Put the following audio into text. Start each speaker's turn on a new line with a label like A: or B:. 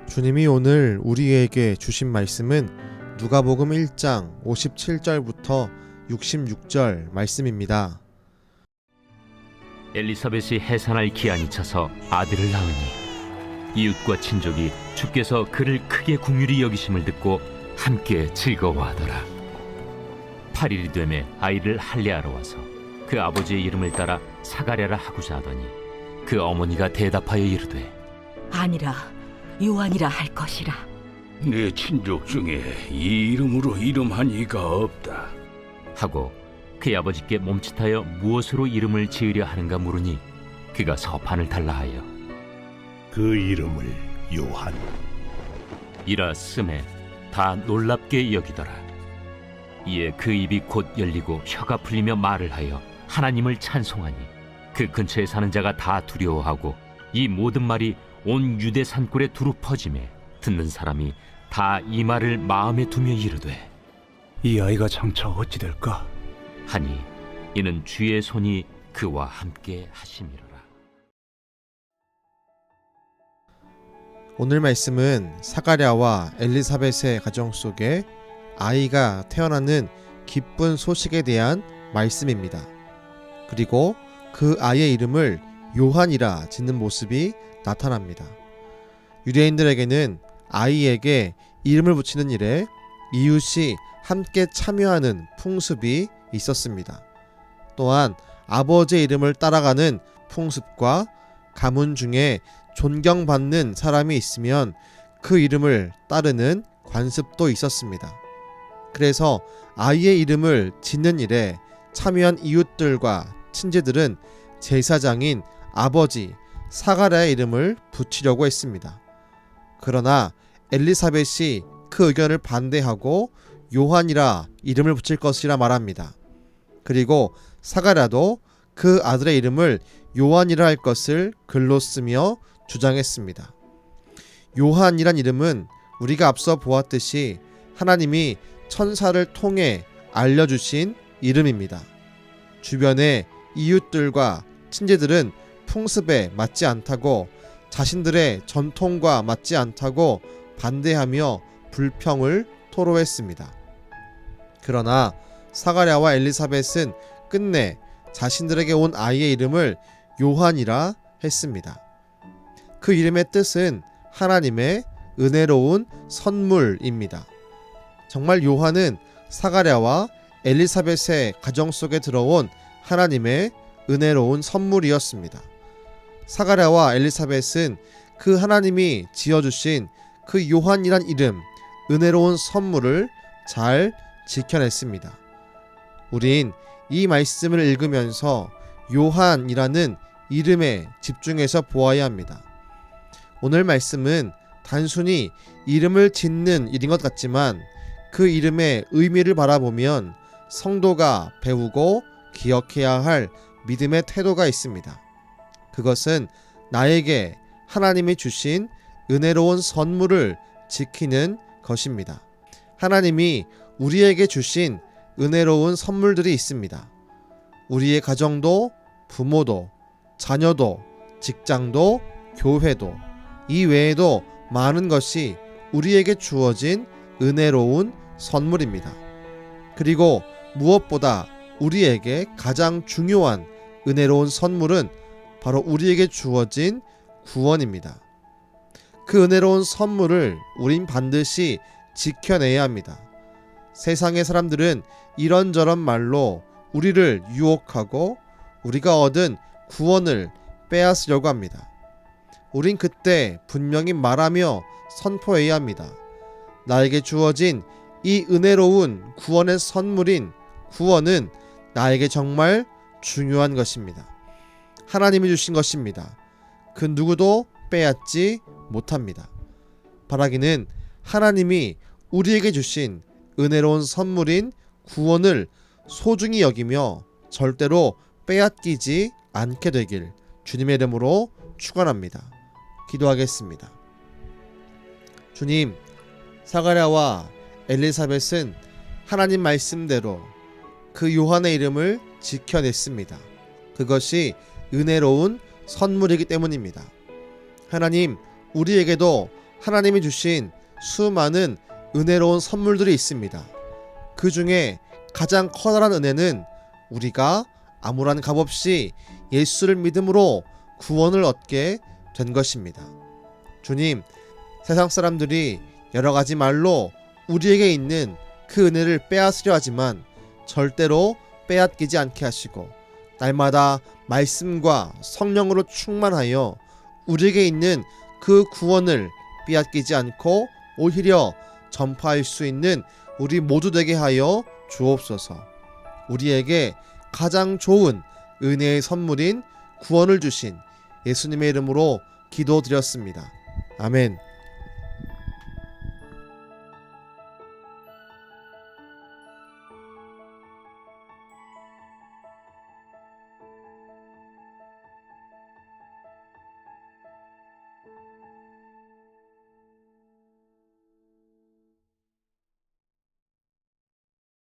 A: 주님이 오늘 우리에게 주신 말씀은 누가복음 1장 57절부터 66절 말씀입니다.
B: 엘리사벳이 해산할 기한이 차서 아들을 낳으니 이웃과 친족이 주께서 그를 크게 긍휼히 여기심을 듣고 함께 즐거워하더라. 8일이 되매 아이를 할례하러 와서 그 아버지의 이름을 따라 사가랴라 하고자 하더니 그 어머니가 대답하여 이르되
C: 아니라 요한이라 할 것이라.
D: 내 친족 중에 이 이름으로 이름한 이가 없다.
B: 하고 그의 아버지께 몸짓하여 무엇으로 이름을 지으려 하는가 물으니 그가 서판을 달라 하여
E: 그 이름을 요한.
B: 이라 쓰매 다 놀랍게 여기더라. 이에 그 입이 곧 열리고 혀가 풀리며 말을 하여 하나님을 찬송하니 그 근처에 사는 자가 다 두려워하고 이 모든 말이 온 유대 산골에 두루 퍼지매 듣는 사람이 다 이 말을 마음에 두며 이르되
E: 이 아이가 장차 어찌 될까?
B: 하니 이는 주의 손이 그와 함께 하심이로라.
A: 오늘 말씀은 사가랴와 엘리사벳의 가정 속에 아이가 태어나는 기쁜 소식에 대한 말씀입니다. 그리고 그 아이의 이름을 요한이라 짓는 모습이 나타납니다. 유대인들에게는 아이에게 이름을 붙이는 일에 이웃이 함께 참여하는 풍습이 있었습니다. 또한 아버지의 이름을 따라가는 풍습과 가문 중에 존경받는 사람이 있으면 그 이름을 따르는 관습도 있었습니다. 그래서 아이의 이름을 짓는 일에 참여한 이웃들과 친지들은 제사장인 아버지 사가랴의 이름을 붙이려고 했습니다. 그러나 엘리사벳이 그 의견을 반대하고 요한이라 이름을 붙일 것이라 말합니다. 그리고 사가랴도 그 아들의 이름을 요한이라 할 것을 글로 쓰며 주장했습니다. 요한이란 이름은 우리가 앞서 보았듯이 하나님이 천사를 통해 알려주신 이름입니다. 주변의 이웃들과 친지들은 풍습에 맞지 않다고 자신들의 전통과 맞지 않다고 반대하며 불평을 토로했습니다. 그러나 사가랴와 엘리사벳은 끝내 자신들에게 온 아이의 이름을 요한이라 했습니다. 그 이름의 뜻은 하나님의 은혜로운 선물입니다. 정말 요한은 사가랴와 엘리사벳의 가정 속에 들어온 하나님의 은혜로운 선물이었습니다. 사가랴와 엘리사벳은 그 하나님이 지어주신 그 요한이란 이름, 은혜로운 선물을 잘 지켜냈습니다. 우린 이 말씀을 읽으면서 요한이라는 이름에 집중해서 보아야 합니다. 오늘 말씀은 단순히 이름을 짓는 일인 것 같지만 그 이름의 의미를 바라보면 성도가 배우고 기억해야 할 믿음의 태도가 있습니다. 그것은 나에게 하나님이 주신 은혜로운 선물을 지키는 것입니다. 하나님이 우리에게 주신 은혜로운 선물들이 있습니다. 우리의 가정도, 부모도, 자녀도, 직장도, 교회도, 이 외에도 많은 것이 우리에게 주어진 은혜로운 선물입니다. 그리고 무엇보다 우리에게 가장 중요한 은혜로운 선물은 바로 우리에게 주어진 구원입니다. 그 은혜로운 선물을 우린 반드시 지켜내야 합니다. 세상의 사람들은 이런저런 말로 우리를 유혹하고 우리가 얻은 구원을 빼앗으려고 합니다. 우린 그때 분명히 말하며 선포해야 합니다. 나에게 주어진 이 은혜로운 구원의 선물인 구원은 나에게 정말 중요한 것입니다. 하나님이 주신 것입니다. 그 누구도 빼앗지 못합니다. 바라기는 하나님이 우리에게 주신 은혜로운 선물인 구원을 소중히 여기며 절대로 빼앗기지 않게 되길 주님의 이름으로 축원합니다. 기도하겠습니다. 주님, 사가랴와 엘리사벳은 하나님 말씀대로 그 요한의 이름을 지켜냈습니다. 그것이 은혜로운 선물이기 때문입니다. 하나님, 우리에게도 하나님이 주신 수많은 은혜로운 선물들이 있습니다. 그 중에 가장 커다란 은혜는 우리가 아무런 값 없이 예수를 믿음으로 구원을 얻게 된 것입니다. 주님, 세상 사람들이 여러 가지 말로 우리에게 있는 그 은혜를 빼앗으려 하지만 절대로 빼앗기지 않게 하시고 날마다 말씀과 성령으로 충만하여 우리에게 있는 그 구원을 빼앗기지 않고 오히려 전파할 수 있는 우리 모두 되게 하여 주옵소서. 우리에게 가장 좋은 은혜의 선물인 구원을 주신 예수님의 이름으로 기도드렸습니다. 아멘.